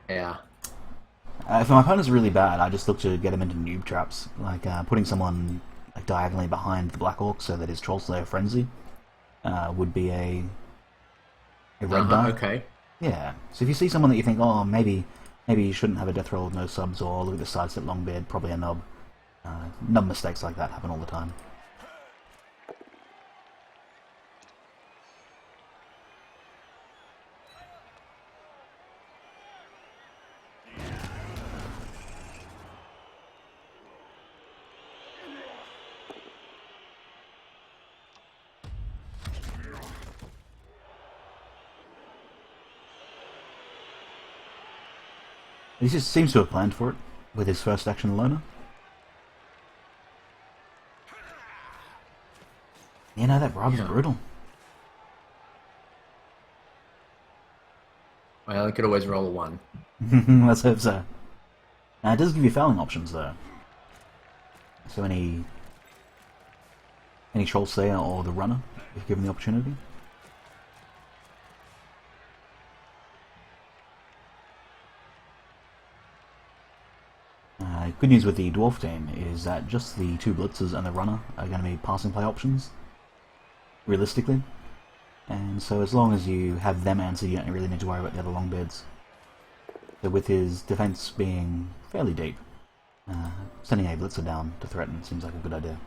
Yeah. If my opponent's really bad, I just look to get him into noob traps, like putting someone like diagonally behind the Black Orc so that his Troll Slayer Frenzy would be a red Uh-huh, die. okay. Yeah. So if you see someone that you think, oh, maybe you shouldn't have a death roll with no subs, or look at the sidestep Longbeard, probably a nub. Nub mistakes like that happen all the time. He just seems to have planned for it with his first action loner. You know, that rob's Yeah. brutal. Well, I could always roll a 1. Let's hope so. Now, it does give you fouling options, though. So any Troll Slayer or the Runner, if given the opportunity. Good news with the Dwarf team is that just the two Blitzers and the Runner are going to be passing play options, realistically. And so as long as you have them answered, you don't really need to worry about the other Longbeards. So with his defense being fairly deep, sending a Blitzer down to threaten seems like a good idea.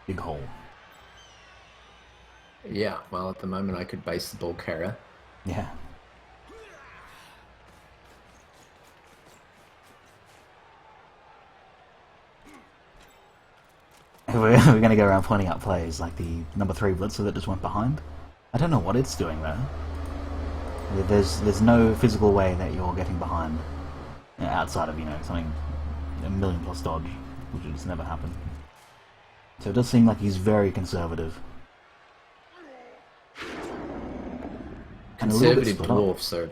Big hole. Yeah, well, at the moment I could base the ball carrier. Yeah. We're going to go around pointing out plays like the number 3 Blitzer that just went behind. I don't know what it's doing though. There's no physical way that you're getting behind outside of something a million plus dodge, which would just never happen. So it does seem like he's very conservative and a little bit Conservative split up. dwarf, so...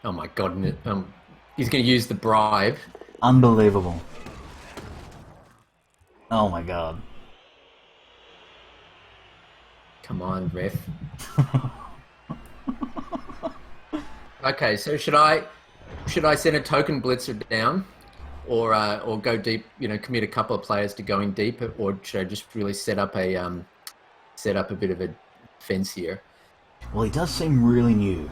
Oh my god, he's going to use the bribe. Unbelievable. Oh my god. Come on, ref. Okay, so should I send a token blitzer down, or go deep? Commit a couple of players to going deep, or should I just really set up a bit of a fence here? Well, he does seem really new.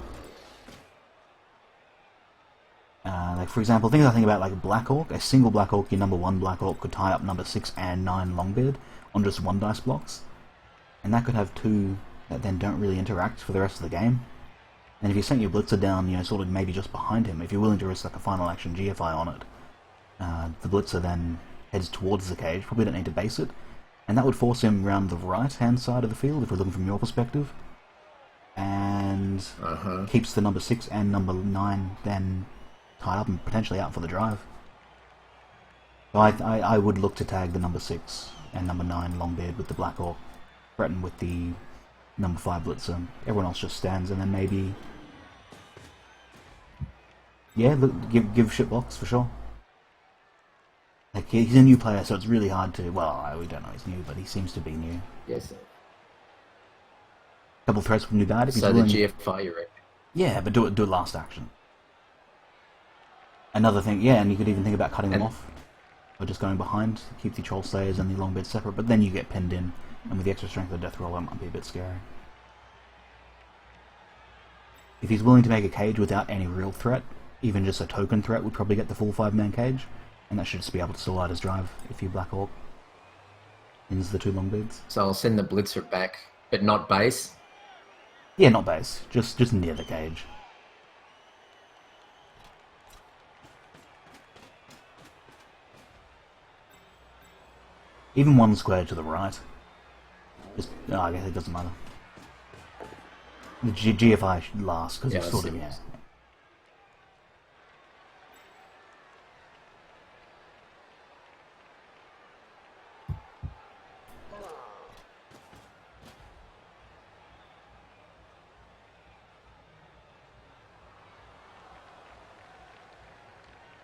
Like for example, things I think about like Black Orc. A single Black Orc, your number 1 Black Orc could tie up number 6 and 9 Longbeard on just 1 dice blocks. And that could have 2 that then don't really interact for the rest of the game. And if you sent your Blitzer down, sort of maybe just behind him, if you're willing to risk like a final action GFI on it, the Blitzer then heads towards the cage, probably don't need to base it, and that would force him around the right-hand side of the field, if we're looking from your perspective, and Uh-huh. keeps the number 6 and number 9 then tied up and potentially out for the drive. So I would look to tag the number 6 and number 9 Longbeard with the Black Orc, threaten with the number 5 Blitzer. Everyone else just stands, and then maybe... Yeah, look, give shitbox for sure. Like, he's a new player, so it's really hard to... Well, we don't know he's new, but he seems to be new. Yes. Couple threats with new guard if he's So the willing. GFI, you reckon? Yeah, but do it last action. Another thing, yeah, and you could even think about cutting them And off. Or just going behind, keep the Troll Slayers and the Longbeard separate, but then you get pinned in, and with the extra strength of the Death Roll, that might be a bit scary. If he's willing to make a cage without any real threat, even just a token threat would probably get the full 5-man cage, and that should just be able to still light his drive if you Black Orc ins the 2 Longbeards. so I'll send the blitzer back, but not base. Yeah, not base, just near the cage. Even 1 square to the right. Just, I guess it doesn't matter. The GFI should last, because Yeah, it's I sort see of, what yeah. you're saying.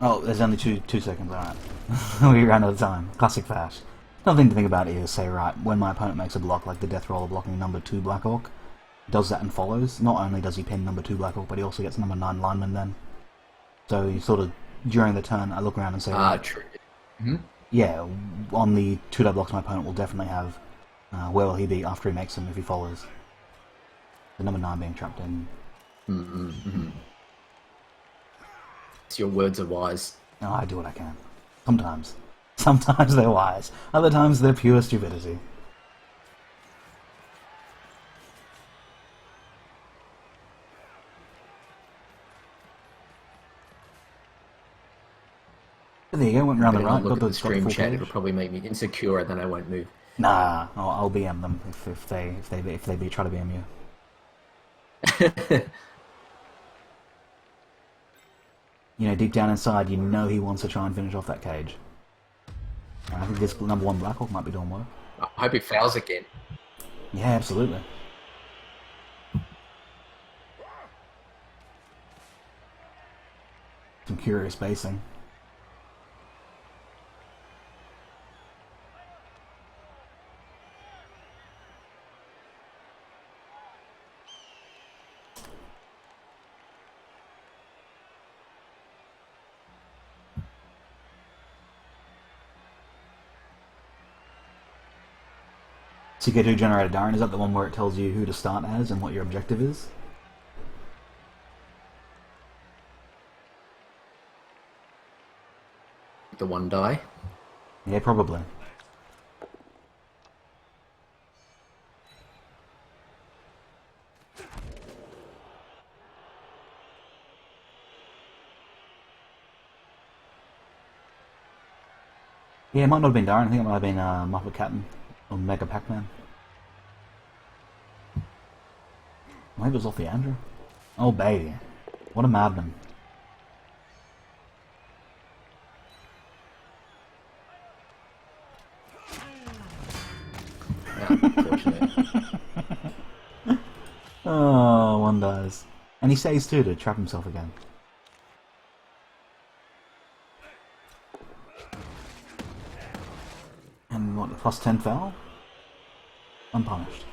Oh, there's only two seconds, alright. We ran out of time. Classic Fash. Another thing to think about is, say, right, when my opponent makes a block, like the Death Roller blocking number 2 Black Orc, does that and follows, not only does he pin number 2 Black Orc, but he also gets number 9 Lineman then. So you sort of, during the turn, I look around and say, right, True. Mm-hmm. yeah, on the 2 blocks my opponent will definitely have, where will he be after he makes them if he follows? The number 9 being trapped in. Mm-hmm. Your words are wise. No, I do what I can. Sometimes. Sometimes they're wise. Other times they're pure stupidity. But there you go, went around the right, Look got at the the stream full chat. page. It'll probably make me insecure, and then I won't move. Nah, I'll BM them if they try to BM you. You know, deep down inside, you know he wants to try and finish off that cage. And I think this number 1 Blackhawk might be doing work. I hope he fails again. Yeah, absolutely. Some curious basing. CK2 generator Darren, is that the one where it tells you who to start as and what your objective is? The 1 die. Yeah, probably. Yeah, it might not have been Darren, I think it might have been Muppet Captain or Mega Pac-Man. Maybe it was off the Andrew. Oh baby. What a madman. Unfortunate. Oh, one dies. And he stays too to trap himself again. And what, the plus 10 foul? Unpunished.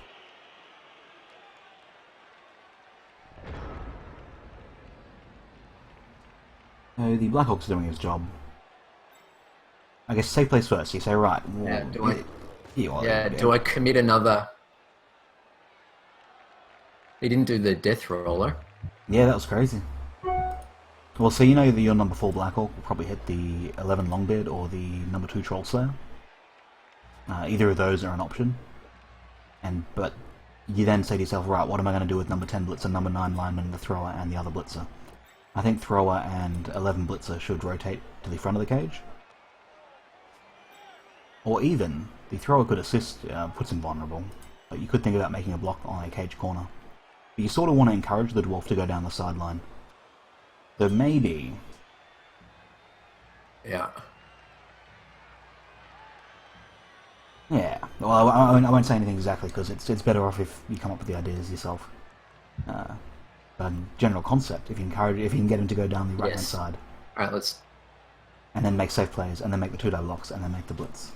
So the Blackhawk's doing his job. I guess safe place first. You say, right. Yeah, Do I commit another... He didn't do the Death Roller. Yeah, that was crazy. Well, so you know that your number 4 Blackhawk will probably hit the 11 Longbeard or the number 2 Troll Slayer. Either of those are an option. But you then say to yourself, right, what am I going to do with number 10 Blitzer, number 9 Lineman, the Thrower, and the other Blitzer? I think Thrower and 11 Blitzer should rotate to the front of the cage. Or even, the Thrower could assist, puts him vulnerable. But you could think about making a block on a cage corner. But you sort of want to encourage the Dwarf to go down the sideline. So maybe... Yeah. Yeah, well, I won't say anything exactly because it's better off if you come up with the ideas yourself. But general concept, if you can get him to go down the right hand side. Alright, let's... And then make safe plays, and then make the 2 blocks, and then make the blitz.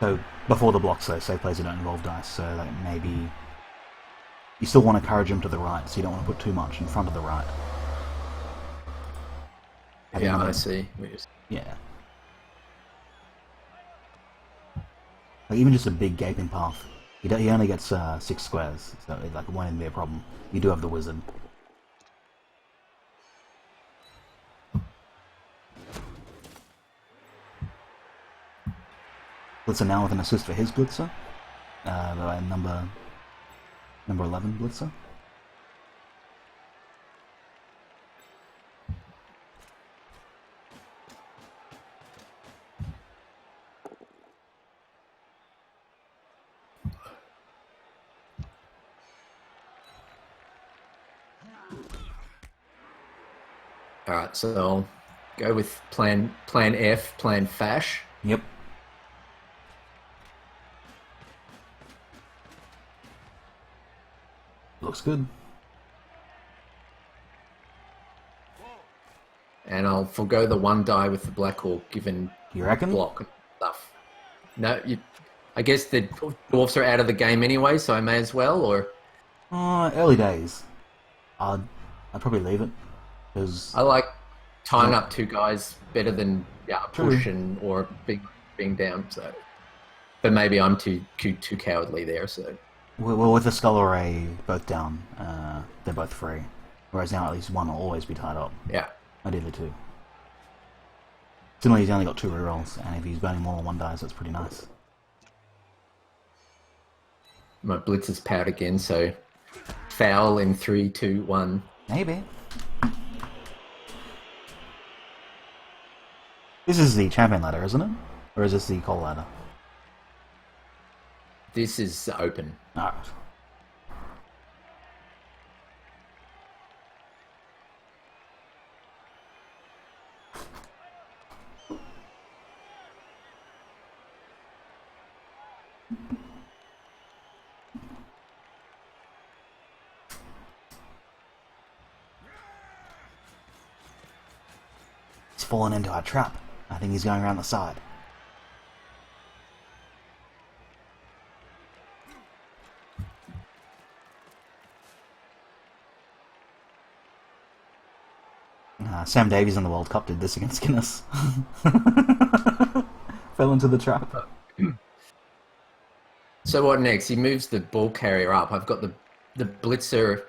So before the blocks, though, safe plays don't involve dice. So like maybe you still want to encourage him to the right, so you don't want to put too much in front of the right. Yeah, I see. Yeah. Like even just a big gaping path. He only gets 6 squares, so it like won't be a problem. You do have the wizard. Blitzer now with an assist for his Blitzer. Number 11 Blitzer. Alright, so I'll go with plan F, plan Fash. Yep. looks good. And I'll forgo the one die with the Black Hawk, given You reckon? block and stuff. No, I guess the dwarfs are out of the game anyway, so I may as well. Or Early days. I'd probably leave it because I like tying up two guys better than a push True. or being down. So, but maybe I'm too cowardly there. So well, with the Skull Array both down, they're both free. Whereas now at least one will always be tied up. yeah, Ideally two. Similarly, he's only got 2 rerolls, and if he's burning more than 1 dice, that's pretty nice. my blitz is powered again. So foul in 3, 2, 1. Maybe. This is the champion ladder, isn't it? Or is this the coal ladder? This is open. Alright. He's fallen into our trap. I think he's going around the side. Sam Davies in the World Cup did this against Guinness. Fell into the trap. So what next? He moves the ball carrier up. I've got the blitzer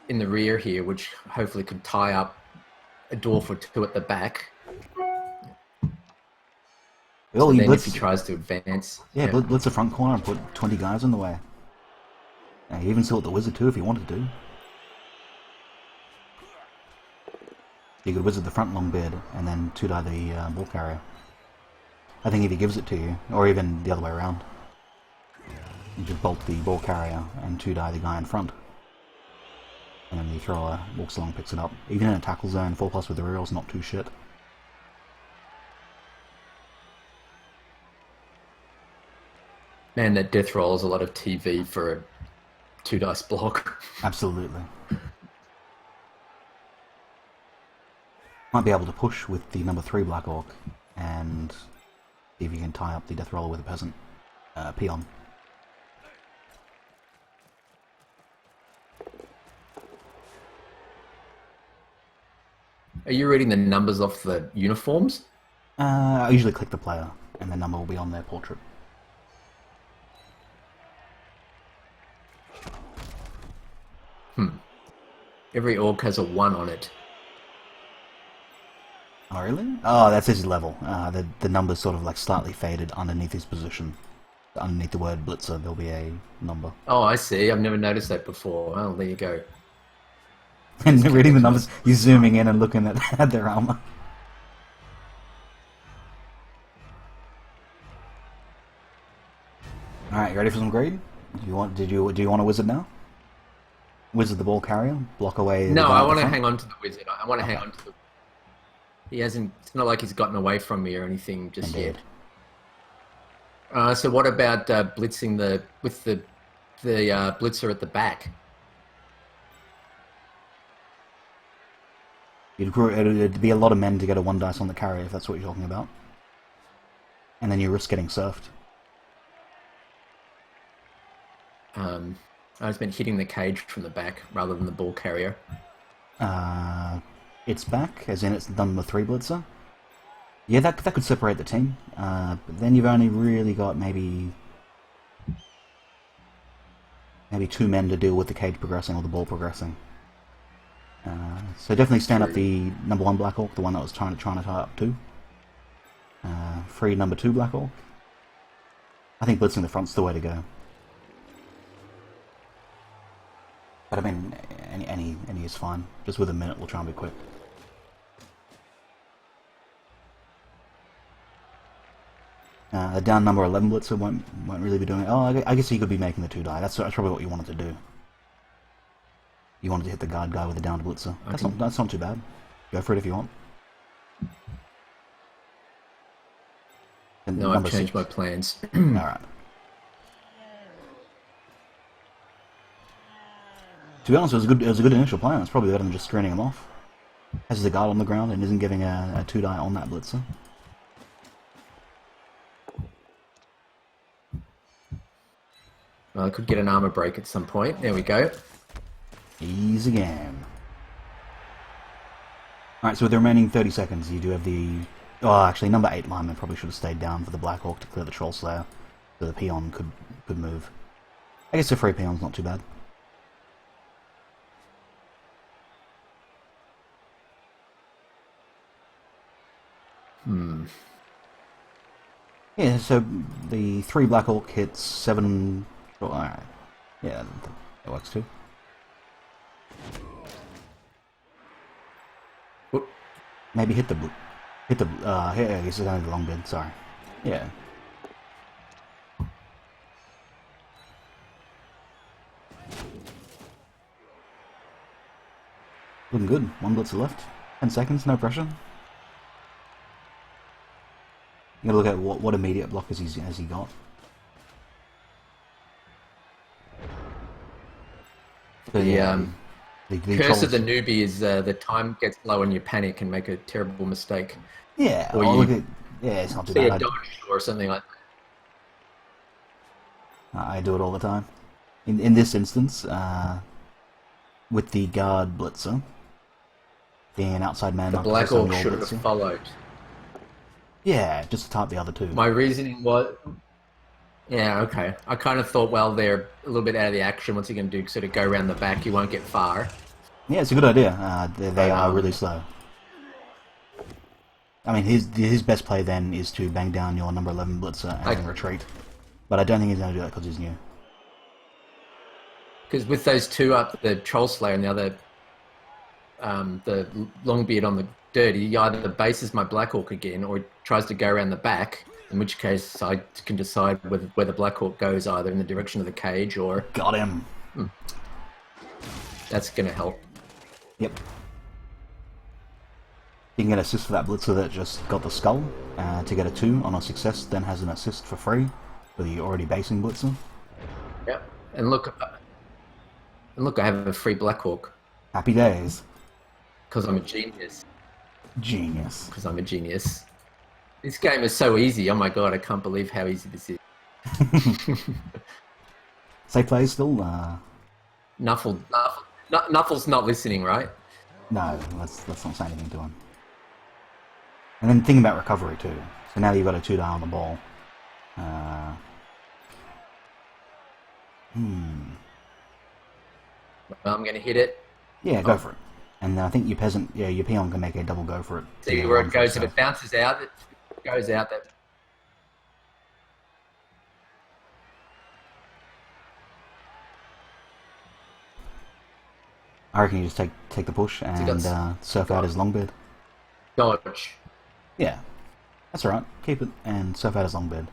in the rear here, which hopefully could tie up a dwarf or 2 at the back. Well, And then blitz, if he tries to advance, blitz the front corner and put 20 guys in the way. You even still at the wizard too if you wanted to. You could wizard the front Longbeard and then 2-die the ball carrier. I think if he gives it to you, or even the other way around, you just bolt the ball carrier and 2-die the guy in front. And then the thrower walks along, picks it up. Even in a tackle zone, 4+ with the rerolls not too shit. man, that death roll is a lot of TV for a 2-dice block. Absolutely. Might be able to push with the number 3 Black Orc and see if you can tie up the death roller with a peasant peon. Are you reading the numbers off the uniforms? I usually click the player and the number will be on their portrait. Every orc has a 1 on it. Oh, really? Oh, that's his level. The number's sort of like slightly faded underneath his position. Underneath the word Blitzer, there'll be a number. Oh, I see. I've never noticed that before. Well, there you go. And reading the numbers, you're zooming in and looking at their armor. Alright, you ready for some greed? Do you want a wizard now? Wizard the ball carrier? Block away the No, guy I at the want to front? hang on to the wizard. I want to hang on to the... He hasn't... It's not like he's gotten away from me or anything just Indeed. yet. So what about blitzing with the blitzer at the back? It'd be a lot of men to get a 1 dice on the carrier if that's what you're talking about. And then you risk getting surfed. I've been hitting the cage from the back rather than the ball carrier. It's back, as in it's number 3 blitzer. Yeah, that could separate the team. But then you've only really got maybe 2 men to deal with the cage progressing or the ball progressing. So definitely stand up the number 1 Black Orc, the one that was trying to tie up 2. Free number 2 Black Orc. I think blitzing the front's the way to go. But I mean, any is fine. Just with a minute, we'll try and be quick. Down number 11 blitzer won't really be doing it. Oh, I guess he could be making the 2 die. That's probably what you wanted to do. You wanted to hit the guard guy with the downed blitzer. That's not too bad. Go for it if you want. And No, I've number changed 6. my plans. Alright. To be honest, it was a good initial plan. It's probably better than just screening him off. Has the guard on the ground and isn't giving a 2-die on that blitzer. Well, I could get an armor break at some point. There we go. Easy game. Alright, so with the remaining 30 seconds, you do have the... Oh, actually, number 8 lineman probably should have stayed down for the Black Hawk to clear the Troll Slayer, so the peon could move. I guess the free peon's not too bad. Yeah, so the 3 Black Hawk hits 7... Oh, alright. Yeah, that works too. Whoop. Maybe hit the... I guess it's only the long bid, sorry. Yeah. Looking good. 1 blitzer left. 10 seconds, no pressure. You gotta look at what immediate block has he got. The curse of the trolls. newbie is the time gets low and you panic and make a terrible mistake. Yeah, Or look you at... Yeah, it's not too see a bad. dodge or something like that. I do it all the time. In this instance, with the guard blitzer, being an outside man... The Black Orc should have followed. Yeah, just to type the other 2. My reasoning was... Yeah, okay. I kind of thought, well, they're a little bit out of the action. What's he going to do? Sort of go around the back. You won't get far. Yeah, it's a good idea. They are really slow. I mean, his best play then is to bang down your number 11 blitzer and then retreat. But I don't think he's going to do that because he's new. Because with those 2 up, the Troll Slayer and the other, the Longbeard on the dirt, he either bases my Black Hawk again or he tries to go around the back, in which case I can decide where the Black Hawk goes, either in the direction of the cage or... Got him! That's going to help. Yep. You can get an assist for that blitzer that just got the skull to get a 2 on a success, then has an assist for free for the already basing blitzer. Yep. And look, I have a free Black Hawk. Happy days. Because I'm a genius. Genius. Because I'm a genius. This game is so easy. Oh my god, I can't believe how easy this is. Safe play still? Nuffle's not listening, right? No, let's not say anything to him. And then think about recovery too. So now you've got a 2-die on the ball. Well, I'm going to hit it. Yeah, go for it. And I think your peon can make a double go for it. See where it goes. If it bounces out, it goes out. That. I reckon you just take the push and surf out his longbeard. Dodge. Yeah, that's alright. Keep it and surf out his longbeard.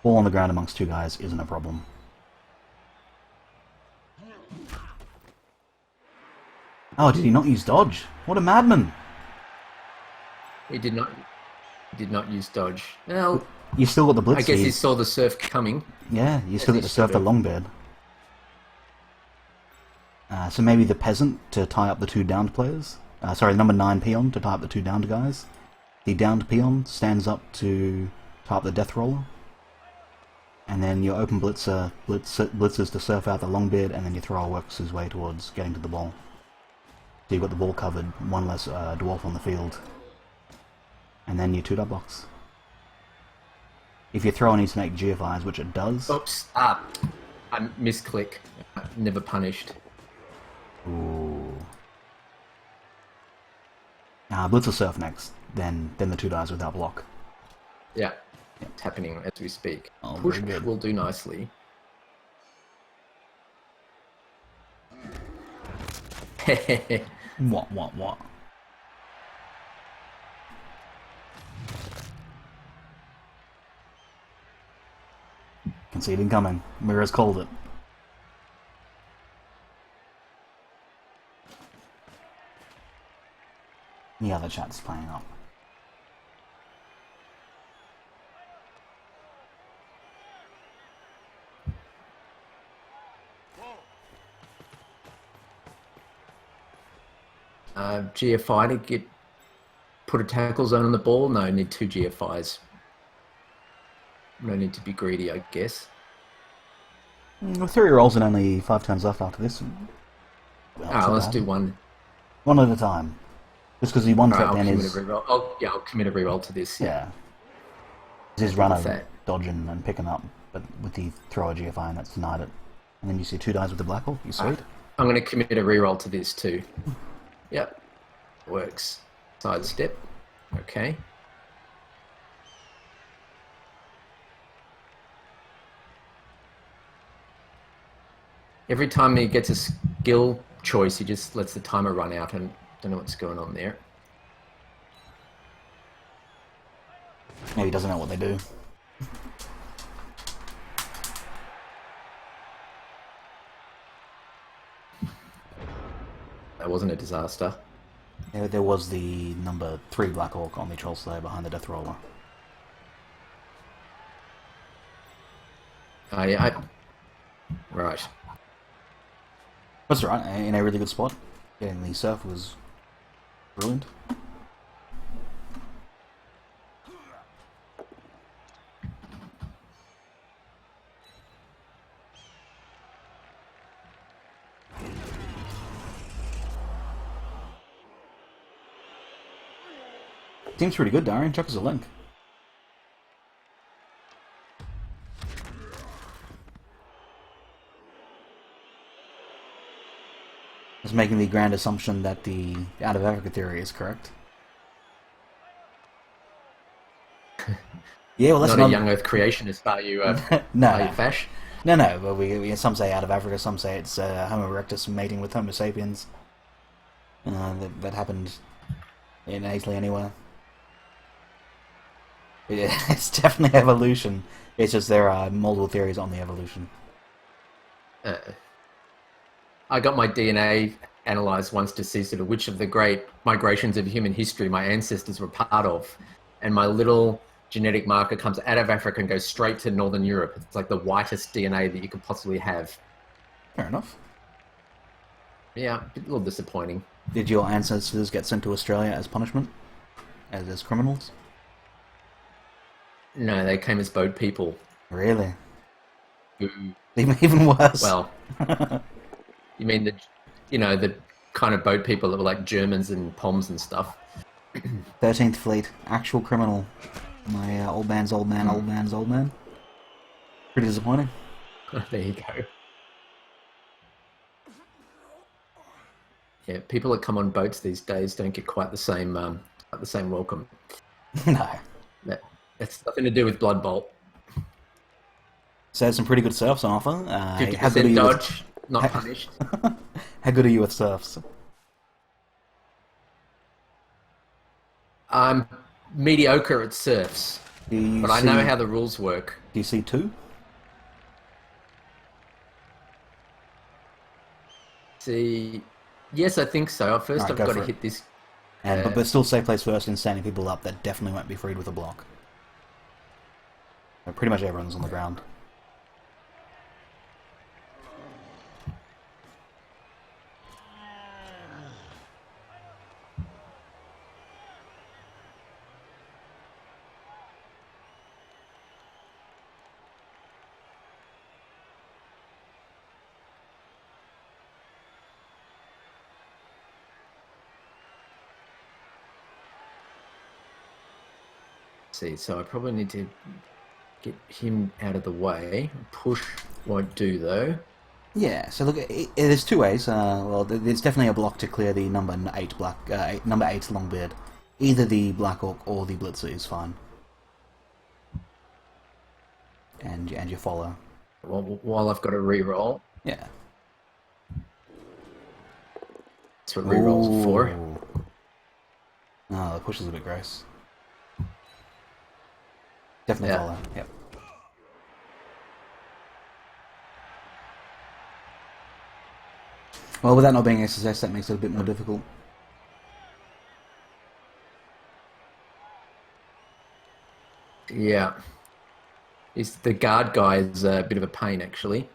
Ball on the ground amongst 2 guys isn't a problem. Oh, did he not use dodge? What a madman! He did not use dodge. Well, you still got the blitz. I guess he saw the surf coming. Yeah, you still get to surf the longbeard. So maybe the peasant to tie up the 2 downed players. Sorry, number 9 peon to tie up the 2 downed guys. The downed peon stands up to tie up the death roller. And then your open blitzers to surf out the longbeard, and then your thrower works his way towards getting to the ball. So you've got the ball covered, 1 less dwarf on the field. And then your 2 dot blocks. If your thrower needs to make GFIs, which it does... Oops, I misclick. Never punished. Ooh. Blitzer surf next, then the 2 dies without block. Yeah, it's happening as we speak. Oh, Push very good. will do nicely. What? Can see it incoming. Mirror's called it. The other chat's playing up. GFI to get put a tackle zone on the ball. No, need 2 GFIs. No need to be greedy, I guess. With 3 rolls and only 5 turns left after this. Well, Let's do one. One at a time. Just because the one threat then is... I'll commit a reroll to this. Yeah. His runner dodging and picking up, but with the throw a GFI and that's denied it. And then you see 2 dies with the Black Hawk. You sweet. I'm going to commit a reroll to this too. Yep. Works. Sidestep. Okay. Every time he gets a skill choice, he just lets the timer run out, and don't know what's going on there. Maybe he doesn't know what they do. That wasn't a disaster. There was the number 3 Black Hawk on the Troll Slayer behind the Death Roller. Yeah, right. That's right, in a really good spot. Getting the surf was brilliant. Seems pretty good, Darian. Chuck us a link. I was making the grand assumption that the out of Africa theory is correct. Yeah, well, that's not a young Earth creationist, are you? No, are you, Fash? No, but we some say out of Africa, some say it's Homo erectus mating with Homo sapiens. That happened innately anywhere. It's definitely evolution. It's just there are multiple theories on the evolution. I got my DNA analysed once to see sort of which of the great migrations of human history my ancestors were part of, and my little genetic marker comes out of Africa and goes straight to Northern Europe. It's like the whitest DNA that you could possibly have. Fair enough. Yeah, a little disappointing. Did your ancestors get sent to Australia as punishment? As criminals? No, they came as boat people. Really? Ooh. Even worse. Well, you mean the kind of boat people that were like Germans and Poms and stuff. 13th Fleet, actual criminal. My old man's old man, old man's old man. Pretty disappointing. There you go. Yeah, people that come on boats these days don't get quite the same welcome. No. That's nothing to do with Blood Bolt. So there's some pretty good surfs on offer. 50% dodge, not punished. How good are you with surfs? I'm mediocre at surfs, but I know how the rules work. Do you see 2? See, yes, I think so. First, right, I've got to hit this. But still safe place first in standing people up that definitely won't be freed with a block. Pretty much everyone's on the ground. See, so I probably need to get him out of the way. Push won't do though. Yeah. So look, there's 2 ways. Well, there's definitely a block to clear the number 8 number 8 Longbeard. Either the Black Hawk or the Blitzer is fine. And you follow. While I've got a reroll. Yeah. That's what rerolls are for. Oh, the push is a bit gross. Definitely follow. Yep. Well, with that not being SSS, that makes it a bit more difficult. Yeah. The guard guy is a bit of a pain, actually.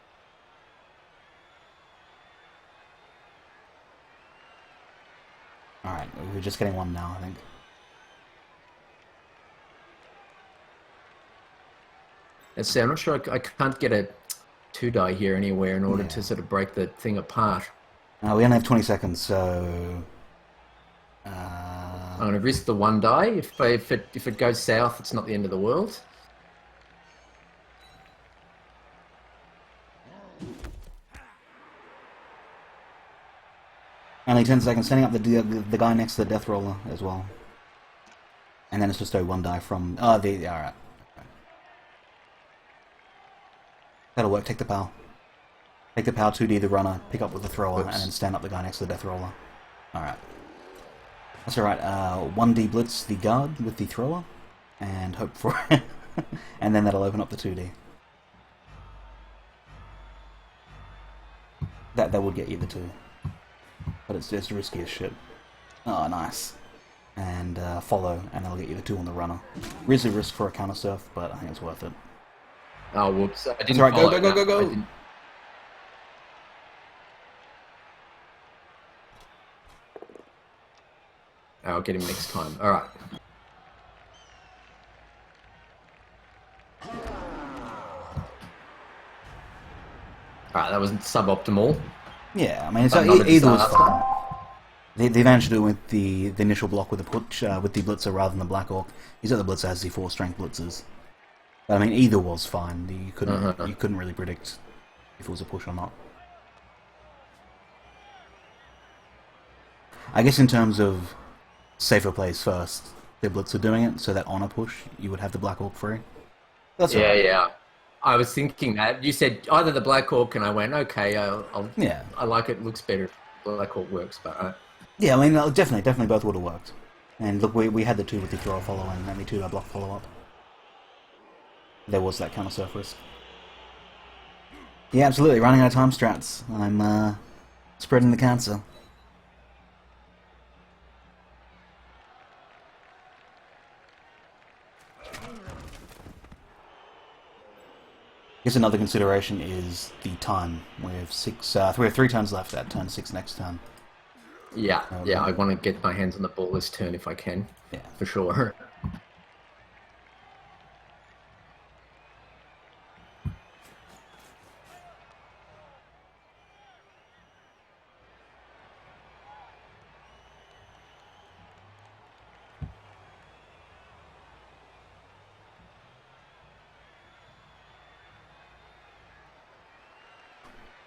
just getting one now, I think. Let's see, I'm not sure. I can't get a 2-die here anywhere in order Yeah. to sort of break the thing apart. We only have 20 seconds, so... I'm going to risk the 1-die. If it goes south, it's not the end of the world. Only 10 seconds, setting up the guy next to the death roller as well. And then it's just a 1-die from... Oh, alright. That'll work, take the PAL. Take the PAL 2D the runner, pick up with the thrower, and then stand up the guy next to the death roller. Alright. That's alright, 1D blitz the guard with the thrower, and hope for it. And then that'll open up the 2D. That would get you the 2. But it's just risky as shit. Oh, nice. And follow, and that'll get you the 2 on the runner. Really risk for a counter surf, but I think it's worth it. Oh, whoops. I didn't Alright, follow. go. I'll get him next time. Alright. Alright, that wasn't suboptimal. Yeah, I mean, it's But not a either was disaster. fine. They managed to do it with the initial block with the push, with the blitzer rather than the Black Orc. He's got the blitzer as the 4-strength blitzers. But I mean, either was fine. You couldn't really predict if it was a push or not. I guess in terms of safer plays first, the blitzer doing it, so that on a push you would have the Black Orc free. That's Yeah, alright. yeah. I was thinking that. You said either the Black Orc, and I went, okay, Yeah. I like it. Looks better if Black Orc works, but... Yeah, I mean, definitely both would have worked. And look, we had the 2 with the throw follow and the 2 block follow up. There was that counter surf risk. Yeah, absolutely. Running out of time strats. I'm spreading the cancer. I guess another consideration is the time. We have 3 turns left at turn 6 next turn. Yeah, I want to get my hands on the ball this turn if I can. Yeah. For sure.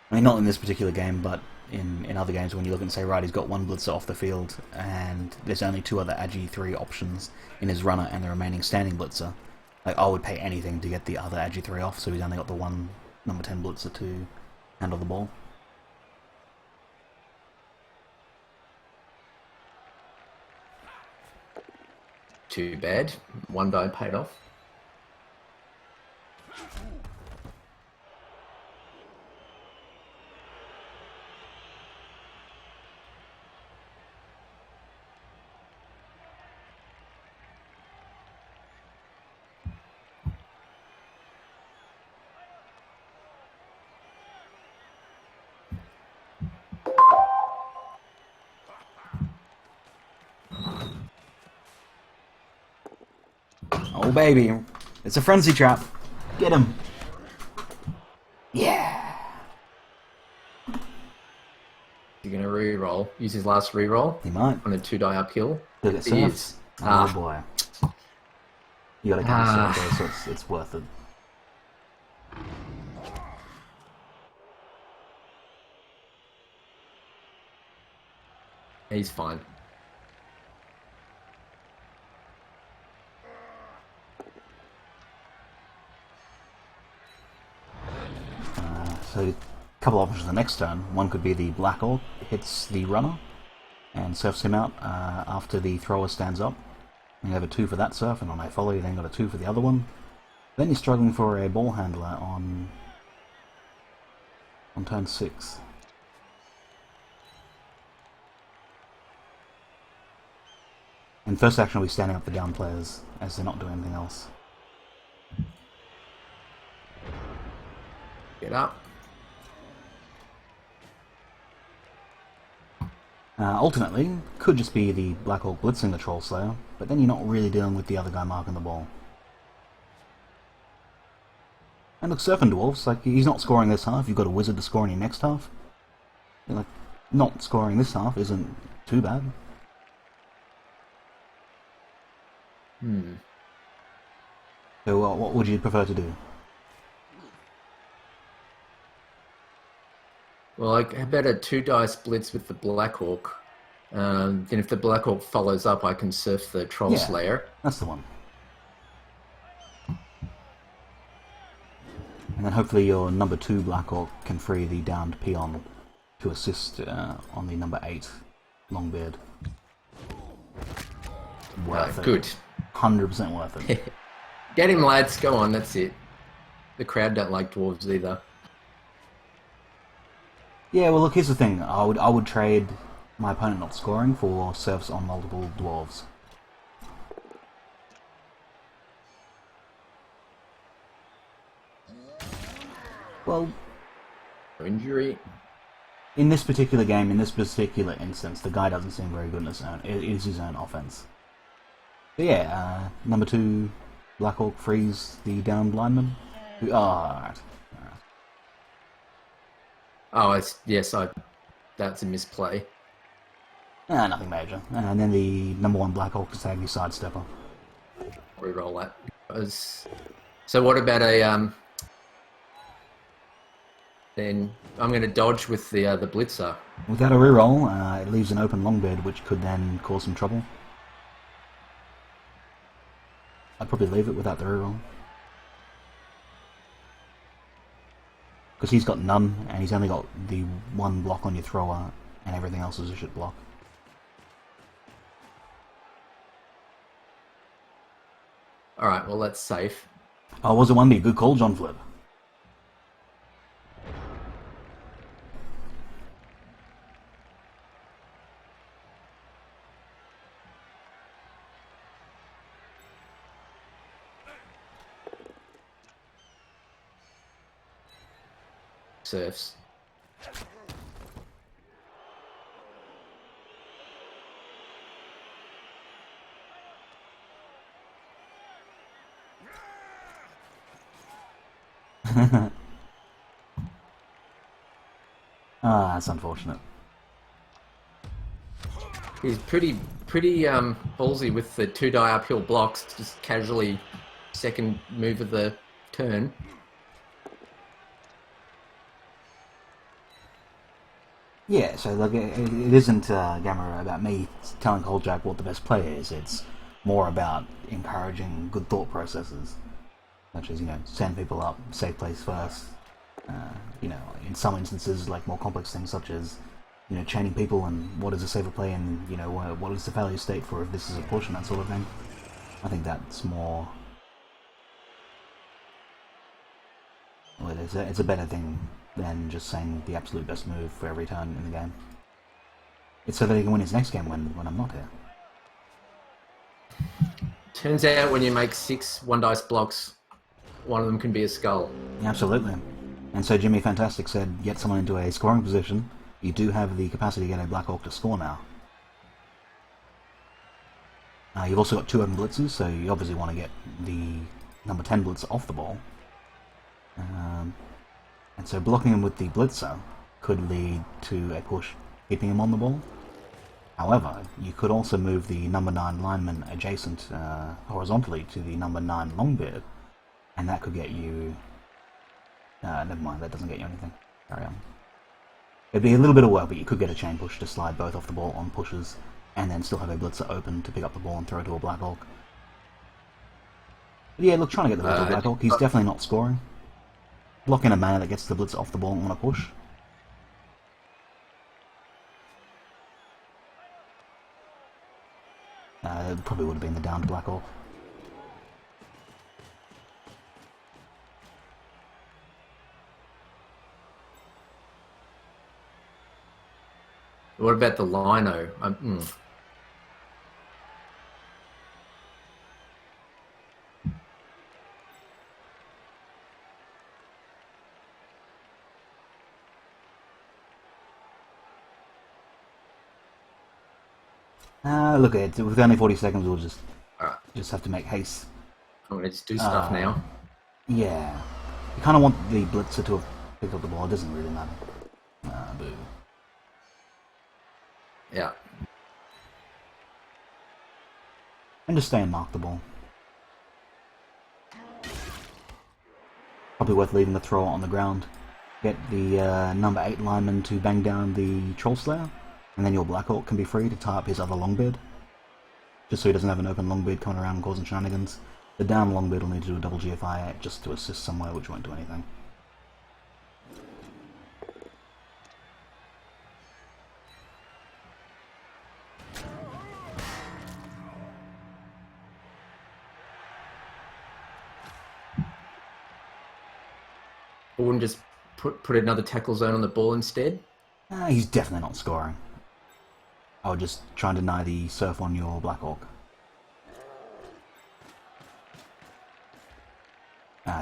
I mean, not in this particular game, but in other games when you look and say, right, he's got 1 blitzer off the field, and there's only 2 other Agi 3 options in his runner and the remaining standing blitzer. Like, I would pay anything to get the other Agi 3 off, so he's only got the 1 number 10 blitzer to handle the ball. Too bad. 1-die paid off. Oh, baby. It's a frenzy trap. Get him. Yeah. You're going to re-roll. Use his last re-roll He might. on a 2-die uphill. Look at He surf. is. Oh, boy. You gotta get the surf there, so it's worth it. He's fine. So, a couple options the next turn. One could be the Black Orc hits the runner and surfs him out after the thrower stands up. And you have a 2 for that surf, and on a follow you then got a 2 for the other one. Then you're struggling for a ball handler on turn 6. And first action will be standing up the down players as they're not doing anything else. Get up. Alternately, could just be the Black Orc blitzing the Troll Slayer, but then you're not really dealing with the other guy marking the ball. And look, Surfing Dwarves, like, he's not scoring this half, you've got a Wizard to score in your next half. Like, not scoring this half isn't too bad. So what would you prefer to do? Well, I bet a 2-dice blitz with the Black Orc. Then if the Black Orc follows up, I can surf the Troll Yeah, Slayer. that's the one. And then hopefully your number 2 Black Orc can free the downed peon to assist on the number 8 Longbeard. Worth it. Good. 100% worth it. Get him, lads. Go on, that's it. The crowd don't like dwarves either. Yeah, well, look, here's the thing. I would trade my opponent not scoring for serfs on multiple dwarves. Well, Injury. in this particular game, in this particular instance, the guy doesn't seem very good in his own. It is his own offense. But yeah, number 2 Black Orc frees the downed lineman. Oh, alright. Oh, yes, that's a misplay. Nothing major. And then the number 1 Black Orc is taking his sidestepper. Reroll that. So what about a then I'm going to dodge with the blitzer. Without a reroll, it leaves an open Longbeard, which could then cause some trouble. I'd probably leave it without the reroll. Because he's got none, and he's only got the 1 block on your thrower, and everything else is a shit block. Alright, well that's safe. Oh, was it 1B? Good call, John Flip. Surfs. That's unfortunate. He's pretty ballsy with the 2-die uphill blocks, just casually second move of the turn. Yeah, so like it isn't Gamma about me telling Coljac what the best play is. It's more about encouraging good thought processes, such as send people up, safe place first. In some instances, like more complex things such as chaining people and what is a safer play and what is the failure state for if this is a push and that sort of thing. I think that's more. Well, it's a better thing than just saying the absolute best move for every turn in the game. It's so that he can win his next game when I'm not here. Turns out when you make 6 1-dice blocks, one of them can be a skull. Absolutely. And so Jimmy Fantastic said, get someone into a scoring position. You do have the capacity to get a Black Orc to score now. You've also got 2 open blitzers, so you obviously want to get the number 10 blitzer off the ball. And so blocking him with the blitzer could lead to a push keeping him on the ball. However, you could also move the number 9 lineman adjacent horizontally to the number 9 Longbeard, and that could get you... never mind, that doesn't get you anything. Carry on. It'd be a little bit of work, but you could get a chain push to slide both off the ball on pushes, and then still have a blitzer open to pick up the ball and throw to a Black Orc. But yeah, look, trying to get the blitzer Black Orc, he's definitely not scoring. Block in a manner that gets the blitzer off the ball on a push. It probably would have been the downed Black Orc. What about the Lino? Look at it. With only 40 seconds, we'll Alright, just have to make haste. I'm gonna just do stuff now. Yeah. You kind of want the blitzer to have picked up the ball. It doesn't really matter. Boo. Yeah. And just stay and mark the ball. Probably worth leaving the thrower on the ground. Get the number 8 lineman to bang down the Troll Slayer, and then your Black Orc can be free to tie up his other Longbeard. Just so he doesn't have an open Longbeard coming around and causing shenanigans. The down Longbeard will need to do a double GFI just to assist somewhere, which won't do anything. I wouldn't just put another tackle zone on the ball instead. He's definitely not scoring. I would just try and deny the surf on your Black Orc.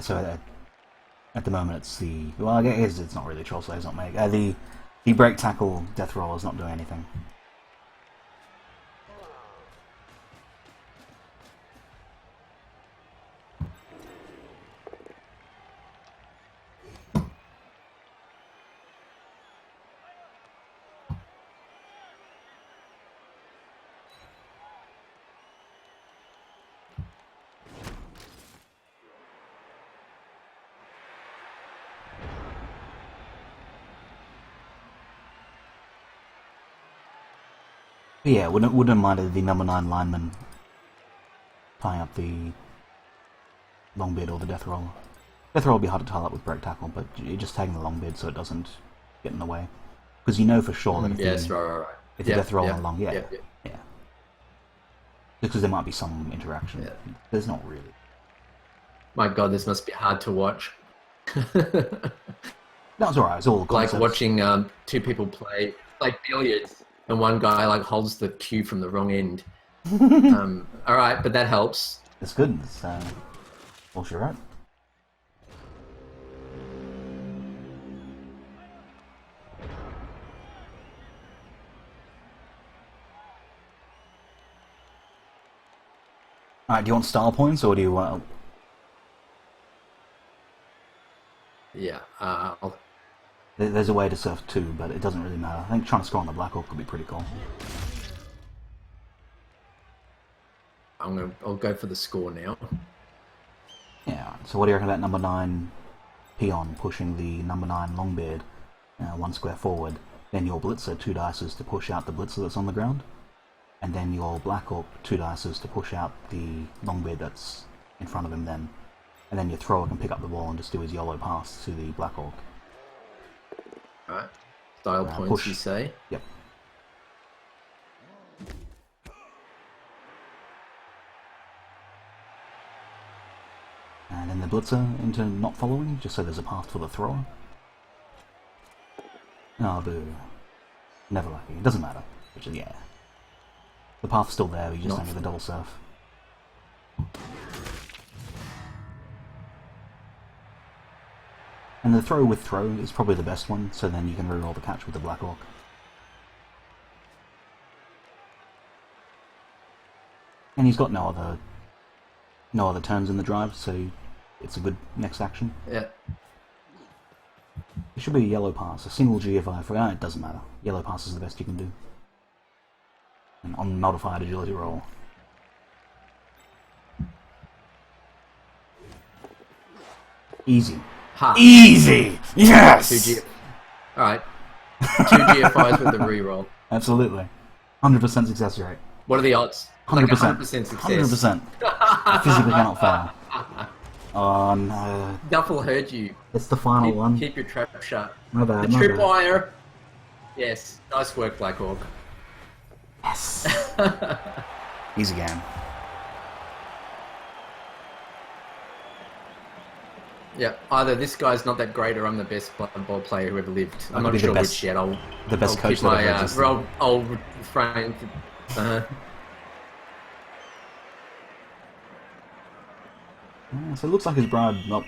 So at the moment it's the... Well, I guess it's not really Troll Slayer, it's not make... the break tackle death roll is not doing anything. But yeah, wouldn't mind the number 9 lineman tying up the Longbeard or the Death Roll. Death Roll will be hard to tie up with break tackle, but you're just tagging the Longbeard so it doesn't get in the way. Because you know for sure that if Yes, the, right. if the Death Roll and long, yeah. Yep. Just because there might be some interaction. Yeah. There's not really. My God, this must be hard to watch. That's alright, it's all concepts. Like watching two people play like billiards, and one guy like holds the cue from the wrong end. All right, but that helps. It's good. It's well, sure, right. Alright, do you want style points or do you want... Yeah, There's a way to surf too, but it doesn't really matter. I think trying to score on the Black Orc could be pretty cool. I'll go for the score now. Yeah, so what do you reckon about number 9 Peon pushing the number 9 Longbeard 1 square forward, then your Blitzer 2 dices to push out the Blitzer that's on the ground, and then your Black Orc 2 dices to push out the Longbeard that's in front of him then, and then your thrower can pick up the ball and just do his YOLO pass to the Black Orc. Alright, style points push. you say? Yep. And then the Blitzer into not following, just so there's a path for the thrower. Oh, boo. Never lucky. It doesn't matter. Which is, yeah. The path's still there, you just don't get the double surf. And the throw with throw is probably the best one, so then you can reroll the catch with the Black Orc. And he's got no other turns in the drive, so it's a good next action. Yeah. It should be a yellow pass, a single GFI for it doesn't matter. Yellow pass is the best you can do. An unmodified agility roll. Easy. Ha. Easy! Yes! Alright. 2 GFIs with the reroll. Absolutely. 100% success rate. What are the odds? 100%. Like 100% success. 100%. I physically cannot fail. Oh no. Duffel heard you. It's the final one. Keep your trap shut. My bad, The my bad. tripwire. Yes. Nice work, Black Orc. Yes! Easy game. Yeah, either this guy's not that great or I'm the best Blood Bowl player who ever lived. I'm could not be the sure best- which yet. I'll the best I'll coach keep that my ever existed. old refrain. So it looks like his bribe not...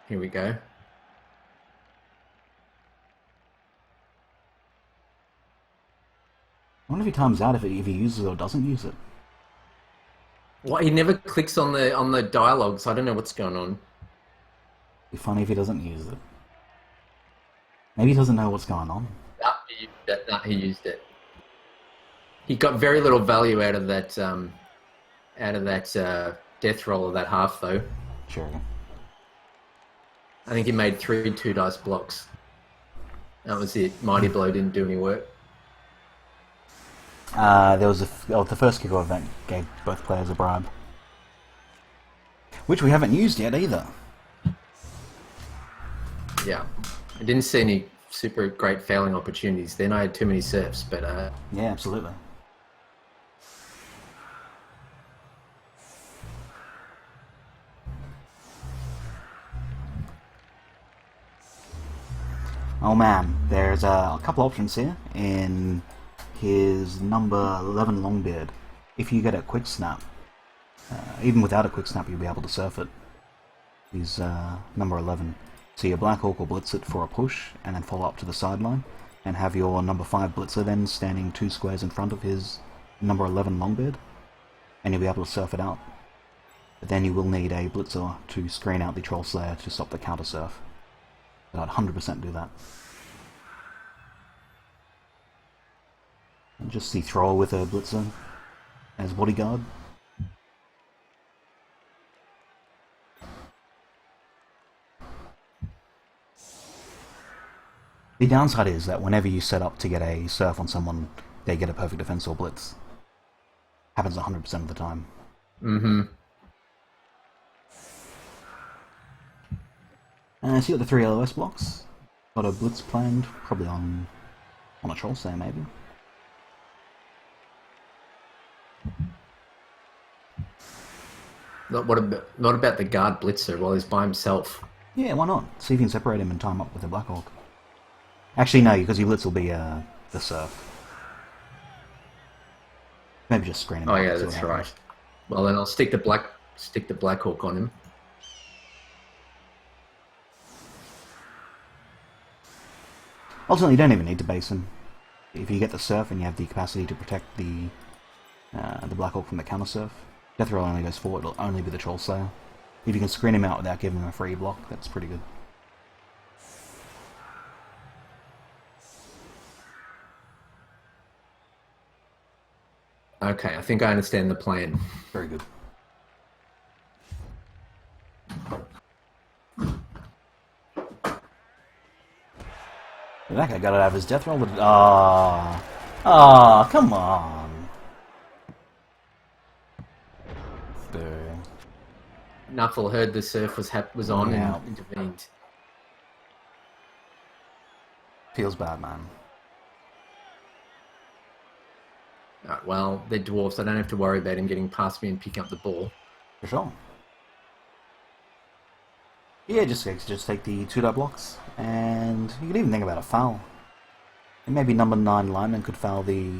Here we go. wonder if he times out if he uses it or doesn't use it. What? He never clicks on the dialogue, so I don't know what's going on. It'd be funny if he doesn't use it. Maybe he doesn't know what's going on. Nah, he used it. He got very little value out of that death roll of that half, though. Sure. I think he made 3 2-dice blocks. That was it. Mighty Blow didn't do any work. There was the first kickoff event gave both players a bribe, which we haven't used yet either. Yeah, I didn't see any super great failing opportunities. Then I had too many surfs, but yeah, absolutely. Oh man, there's a couple options here in his number 11 Longbeard. If you get a quick snap, even without a quick snap, you'll be able to surf it. He's number 11. So your Black Hawk will blitz it for a push, and then follow up to the sideline, and have your number 5 blitzer then standing 2 squares in front of his number 11 Longbeard, and you'll be able to surf it out. But then you will need a blitzer to screen out the Troll Slayer to stop the counter surf. But I'd 100% do that. And just the thrower with a blitzer as bodyguard. The downside is that whenever you set up to get a surf on someone, they get a perfect defense or blitz. Happens 100% of the time. Mm-hmm. So you got the 3 LOS blocks. Got a blitz planned, probably on a Troll Slayer maybe. Not about the guard blitzer while he's by himself. Yeah, why not? See if you can separate him and time up with a Black Hawk. Actually, no, because your blitz will be the surf. Maybe just screen him. Oh yeah, that's right. Well, then I'll stick the Black Hawk on him. Ultimately, you don't even need to base him. If you get the surf and you have the capacity to protect the Black Hawk from the counter surf, Death Roll only goes forward. It'll only be the Troll Slayer. If you can screen him out without giving him a free block, that's pretty good. Okay, I think I understand the plan. Very good. That guy got it out of his death roll, but come on. Boo. Nuffle heard the surf was on Yeah. and intervened. Feels bad, man. Alright, well, they're dwarves. I don't have to worry about him getting past me and picking up the ball. For sure. Yeah, just take the 2-die blocks, and you could even think about a foul. And maybe number 9 lineman could foul the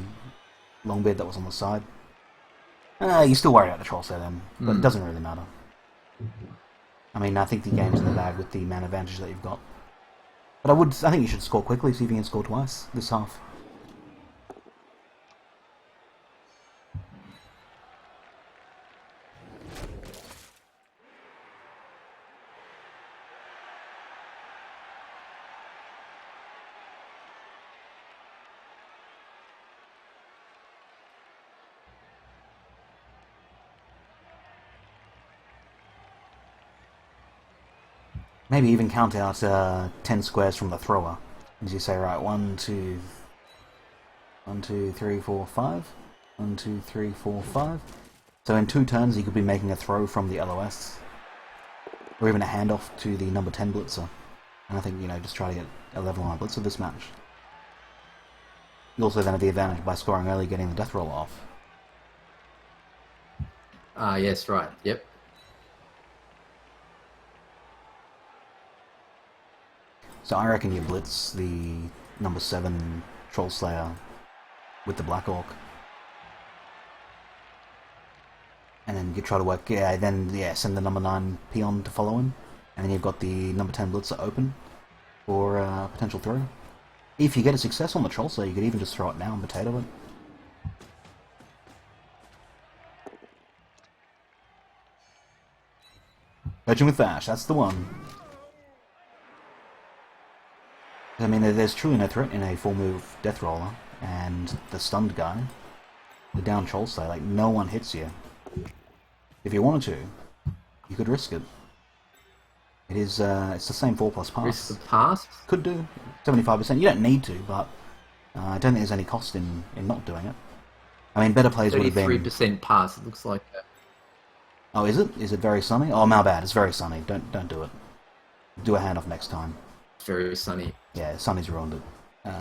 Longbeard that was on the side. You still worry about the Troll Slayer then, but it doesn't really matter. I mean, I think the game's in the bag with the man advantage that you've got. But I think you should score quickly, see if you can score twice this half. Maybe even count out 10 squares from the thrower. As you say, right, 1, 2, 3, 4, 5. 1, 2, 3, 4, 5. So in 2 turns, you could be making a throw from the LOS. Or even a handoff to the number 10 blitzer. And I think, just try to get a level on a blitzer this match. You also then have the advantage by scoring early, getting the death roll off. Yes, right, yep. So I reckon you blitz the number 7 Troll Slayer with the Black Hawk. And then you try to work, send the number 9 peon to follow him. And then you've got the number 10 blitzer open for a potential throw. If you get a success on the Troll Slayer, you could even just throw it now and potato it. Coaching with Fash, that's the one. I mean, there's truly no threat in a full-move Death Roller, and the stunned guy, the down Troll Slayer, like, no one hits you. If you wanted to, you could risk it. It is, it's the same 4+ pass. Risk the pass? Could do, 75%. You don't need to, but I don't think there's any cost in not doing it. I mean, better players would have been... 33% pass, it looks like that. Oh, is it? Is it very sunny? Oh, my bad, it's very sunny. Don't do it. Do a handoff next time. It's very sunny. Yeah, Sonny's ruined it.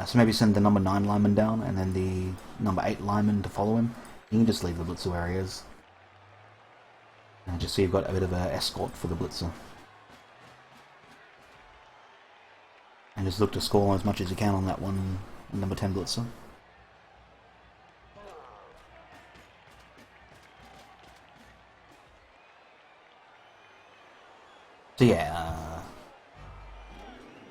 So maybe send the number 9 lineman down, and then the number 8 lineman to follow him. You can just leave the blitzer where he is. And just so you've got a bit of an escort for the blitzer. And just look to score as much as you can on that one number 10 blitzer. So yeah,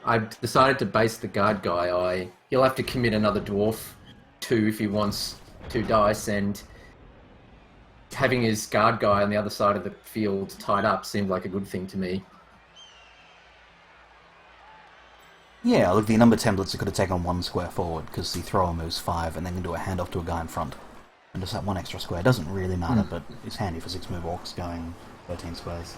I've decided to base the guard guy. He'll have to commit another dwarf 2 if he wants 2 dice, and having his guard guy on the other side of the field tied up seemed like a good thing to me. yeah, look, the number 10 blitzer could have taken 1 square forward, because the thrower moves 5 and then can do a handoff to a guy in front. And just that 1 extra square doesn't really matter, but it's handy for 6 move orcs going 13 squares.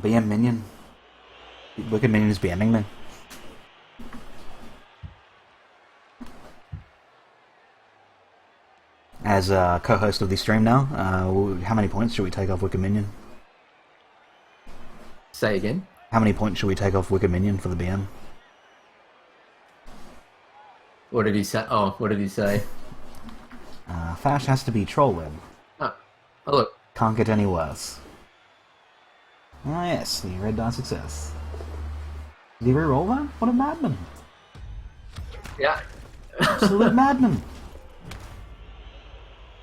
BM minion. Wicked minion is BMing me. As a co-host of the stream now, how many points should we take off Wicked Minion? Say again? How many points should we take off Wicked Minion for the BM? What did he say? Oh, what did he say? Fash has to be troll-led. Oh, look. Can't get any worse. Ah yes, the red die success. Did he re-roll that? What a madman! Yeah. Absolute madman!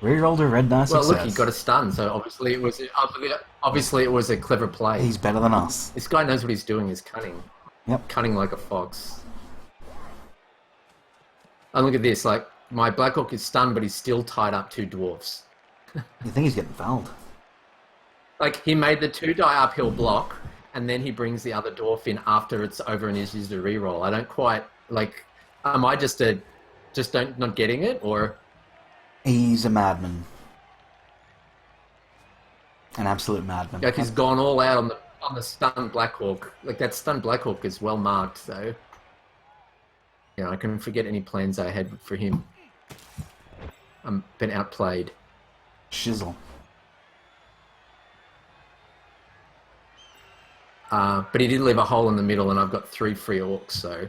Re-rolled a red die success. Well, look, he got a stun, so obviously it was a clever play. He's better than us. This guy knows what he's doing. He's cunning. Yep. Cunning like a fox. And look at this. Like, my Black Hawk is stunned, but he's still tied up 2 dwarfs. You think he's getting fouled? Like, he made the 2 die uphill block, and then he brings the other dwarf in after it's over and he's used a reroll. I don't quite, like, am I just not getting it, or? He's a madman. An absolute madman. Like, he's gone all out on the stunned Blackhawk. Like, that stunned Blackhawk is well marked, so... Yeah, I can forget any plans I had for him. I'm been outplayed. Shizzle. But he did leave a hole in the middle, and I've got 3 free orcs, so...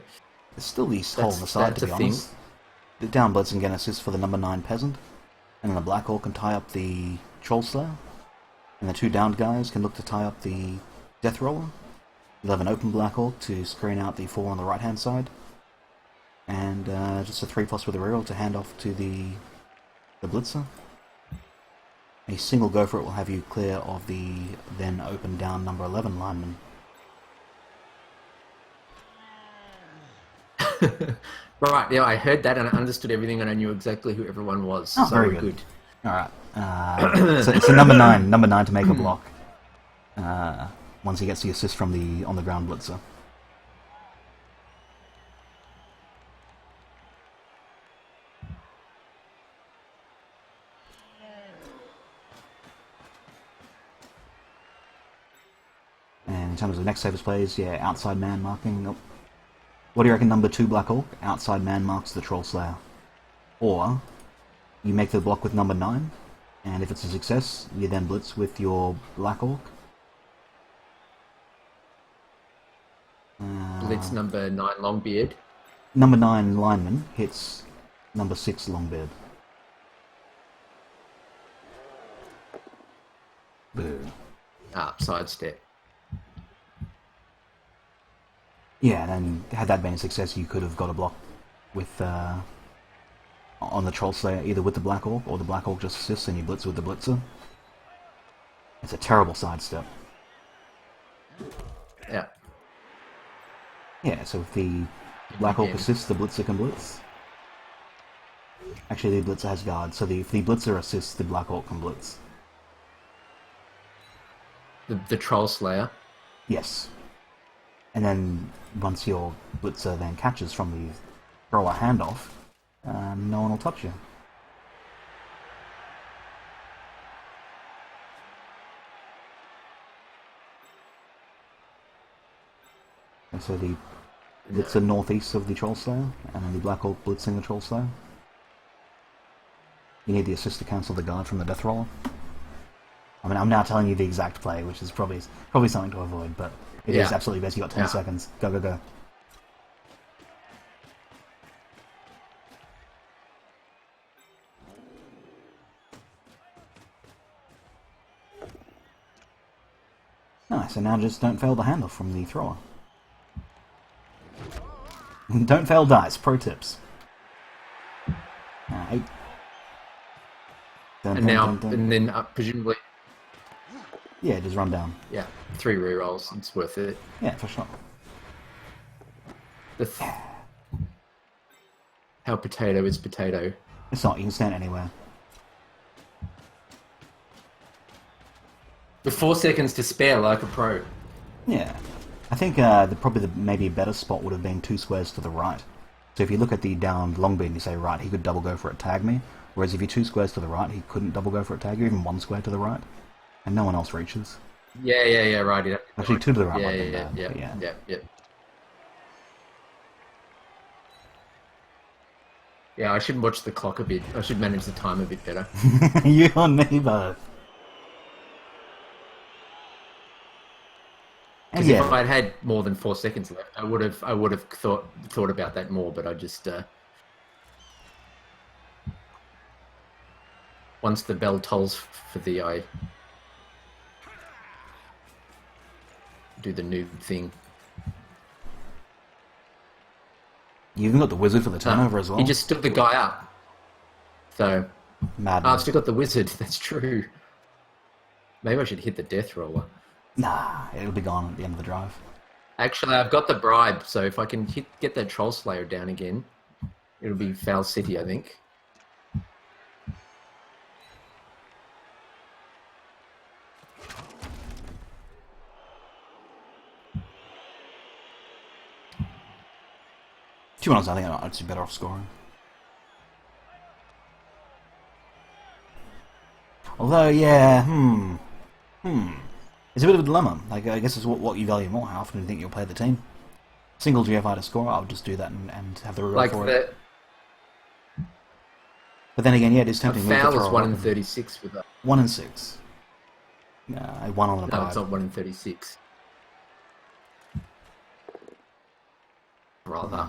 There's still these hole on the side, to be honest. The down blitz can get an assist for the number 9 peasant, and then the Black Hawk can tie up the Troll Slayer, and the 2 downed guys can look to tie up the Death Roller. You'll have an open Black Hawk to screen out the 4 on the right hand side, and just a 3+ with a reroll to hand off to the Blitzer. A single go for it will have you clear of the then open down number 11 lineman. Right, yeah, I heard that and I understood everything and I knew exactly who everyone was. Oh, so very good. Alright. So it's a number 9 to make a block. Once he gets the assist from the on the ground blitzer. And in terms of next savers plays, yeah, outside man marking. Oh. What do you reckon, number 2 Black Hawk? Outside man marks the Troll Slayer. Or, you make the block with number 9, and if it's a success, you then blitz with your Black Hawk. Blitz number 9 Longbeard. Number 9 lineman hits number 6 Longbeard. Boo. Sidestep. Yeah, and then had that been a success, you could have got a block with on the Troll Slayer, either with the Black Hawk or the Black Hawk just assists and you blitz with the Blitzer. It's a terrible sidestep. Yeah. Yeah, so if the Black Orc assists, the Blitzer can blitz. Actually, the Blitzer has guard, so if the Blitzer assists, the Black Orc can blitz. The Troll Slayer. Yes. And then, once your Blitzer then catches from the thrower handoff, no one will touch you. And so the Blitzer northeast of the Troll Slayer, and then the Black Orc blitzing the Troll Slayer. You need the assist to cancel the guard from the Death Roller. I mean, I'm now telling you the exact play, which is probably something to avoid, but it is absolutely best. You got 10 seconds. Go, go, go. Nice, and now just don't fail the handoff from the thrower. Don't fail dice, pro tips. 8. And then presumably... Yeah, just run down. Yeah, 3 rerolls, it's worth it. Yeah, for sure. How potato is potato. It's not, you can stand anywhere. With 4 seconds to spare, like a pro. Yeah. I think maybe a better spot would have been 2 squares to the right. So if you look at the down long beat and you say, right, he could double go for it, tag me. Whereas if you're 2 squares to the right, he couldn't double go for it, tag you, even 1 square to the right. And no one else reaches. Yeah, right. Yeah. Actually, 2 to the right. Yeah. Yeah, I should watch the clock a bit. I should manage the time a bit better. You and me both. Because if I'd had more than 4 seconds left, I would have thought about that more. But I just once the bell tolls for the I do the noob thing. You even got the wizard for the turnover as well. He just stood the guy up. So madness. I've still got the wizard. That's true. Maybe I should hit the death roller. Nah, it'll be gone at the end of the drive. Actually, I've got the bribe, so if I can get that Troll Slayer down again, it'll be Foul City, I think. To be honest, I think I'd be better off scoring. Although, yeah, it's a bit of a dilemma. Like, I guess it's what you value more. How often do you think you'll play the team? Single GFI to score, I would just do that and have the reroll for it. But then again, yeah, it is tempting. Foul is 1 in 36 with that. 1 in 6. No, 1 on a 5. No, it's not 1 in 36. Rather.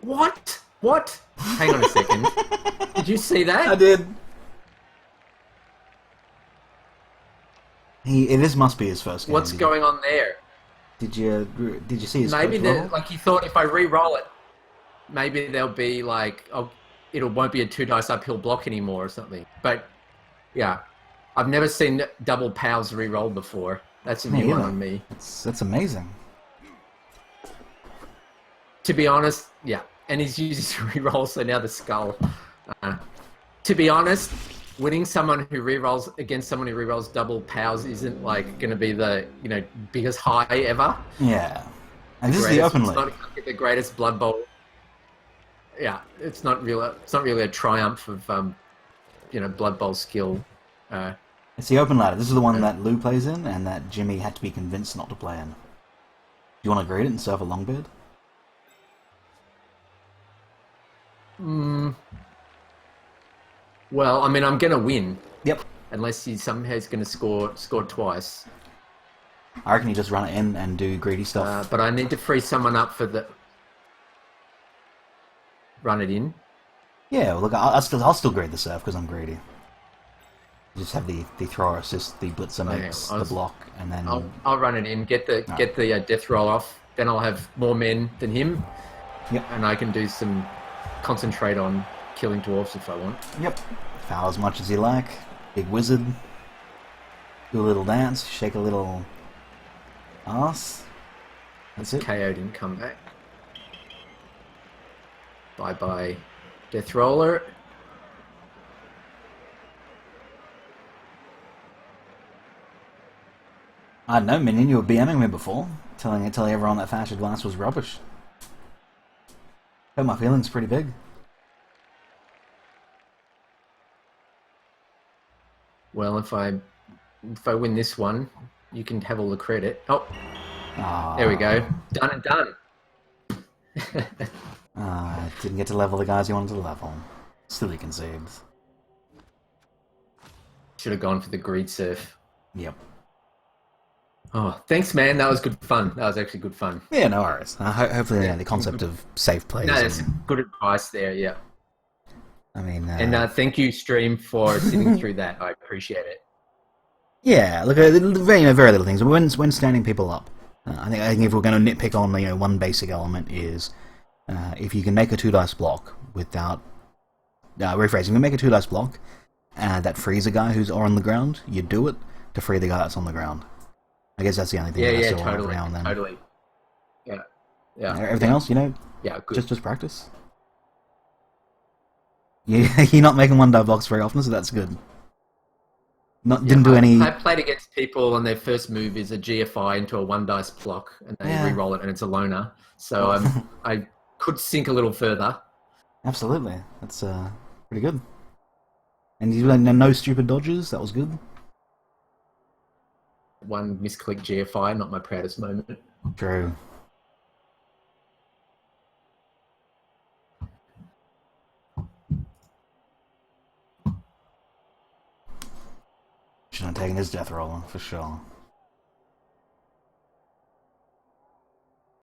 What? What? Hang on a second. Did you see that? I did. This must be his first game. What's going on there? Did you see his Maybe coach like he thought if I re-roll it, maybe there'll be like it won't be a 2 dice uphill block anymore or something. But yeah, I've never seen double POWs re-roll before. That's a new one on me. That's amazing. To be honest, yeah. And he's used his re-roll, so now the skull. To be honest, winning someone who re-rolls against someone who re-rolls double POWs isn't like going to be the biggest high ever. Yeah, and this is the open league. It's not the greatest Blood Bowl. Yeah, it's not really a triumph of Blood Bowl skill. It's the open ladder. This is the one that Lou plays in, and that Jimmy had to be convinced not to play in. Do you want to grade it and serve a longbeard? Well, I mean, I'm going to win. Yep. Unless he somehow is going to score twice. I reckon you just run it in and do greedy stuff. But I need to free someone up for the... Run it in? Yeah, well, look, I'll still grade the serve because I'm greedy. You just have the thrower assist, the blitzer makes the block, and then... I'll run it in, get the death roll off. Then I'll have more men than him. Yep. And I can do some... Concentrate on killing dwarves if I want. Yep. Foul as much as you like. Big wizard. Do a little dance, shake a little ass. That's it. KO didn't come back. Bye bye, Death Roller. I don't know, Minion, you were BMing me before, telling everyone that Fash advice was rubbish. Hurt my feelings pretty big. Well, if I win this one, you can have all the credit. Oh, there we go. Done and done. Didn't get to level the guys you wanted to level. Still you concede. Should have gone for the greed surf. Yep. Oh, thanks, man. That was good fun. That was actually good fun. Yeah, no worries. Hopefully, the concept of safe plays. No, that's good advice there. Yeah. I mean, and thank you, Stream, for sitting through that. I appreciate it. Yeah, look, very little things. When standing people up, I think if we're going to nitpick on one basic element is if you can make a 2-dice block without rephrasing, you can make a 2-dice block that frees a guy who's on the ground. You do it to free the guy that's on the ground. I guess that's the only thing. Yeah, totally, totally. Yeah. Everything else, yeah, good. Just practice. You're not making 1-die blocks very often, so that's good. Didn't do any. I played against people, and their first move is a GFI into a 1-dice block, and they re-roll it, and it's a loner. So I could sink a little further. Absolutely, that's pretty good. And you had no stupid dodges. That was good. One misclick GFI, not my proudest moment. True. Should have taken his death roller for sure.